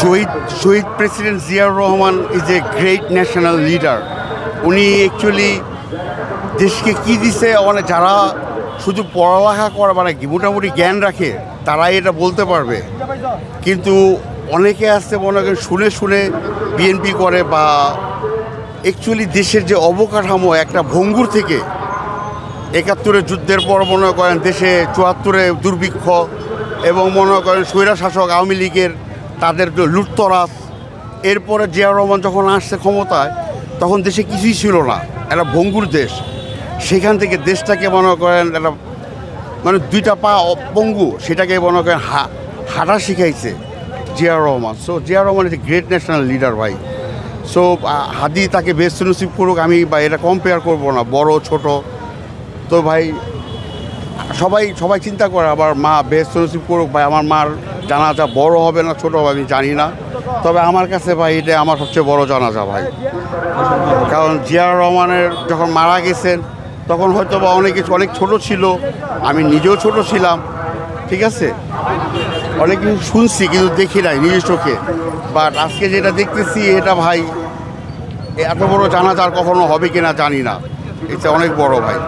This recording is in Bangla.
Shahid president Ziaur Rahman is a great national leader. উনি অ্যাকচুয়ালি দেশকে কী দিছে, মানে যারা শুধু পড়ালেখা করে মানে মোটামুটি জ্ঞান রাখে তারাই এটা বলতে পারবে, কিন্তু অনেকে আসছে মনে করেন শুনে শুনে বিএনপি করে বা অ্যাকচুয়ালি দেশের যে অবকাঠামো একটা ভঙ্গুর থেকে ৭১-এর যুদ্ধের পর মনে করেন দেশে ৭৪-এ দুর্ভিক্ষ এবং মনে করেন স্বৈরা শাসক আওয়ামী লীগের তাদের লুটতরাজ, এরপরে জিয়াউর রহমান যখন আসছে ক্ষমতায় তখন দেশে কিছুই ছিল না, একটা ভঙ্গুর দেশ। সেখান থেকে দেশটাকে মনে করেন একটা মানে দুইটা পা পঙ্গু, সেটাকে মনে করেন হাঁটা শিখাইছে Ziaur Rahman. So Ziaur Rahman is a great national leader ভাই। সো হাদি তাকে বেস্ট নসিব করুক, আমি বা এটা কম্পেয়ার করবো না বড় ছোট। তো ভাই সবাই চিন্তা করে আবার মা বেস্ট নসিব করুক ভাই। আমার মার জানাজা বড় হবে না ছোট হবে আমি জানি না, তবে আমার কাছে ভাই এটা আমার সবচেয়ে বড় জানাজা ভাই। কারণ জিয়াউর রহমানের যখন মারা গেছেন তখন হয়তো বা অনেক ছোট ছিল, আমি নিজেও ছোট ছিলাম, ঠিক আছে, অনেক কিছু শুনছি কিন্তু দেখি নাই নিজের চোখে। বাট আজকে যেটা দেখতেছি এটা ভাই এত বড় জানাজা আর কখনো হবে কিনা জানি না, এটা অনেক বড় ভাই।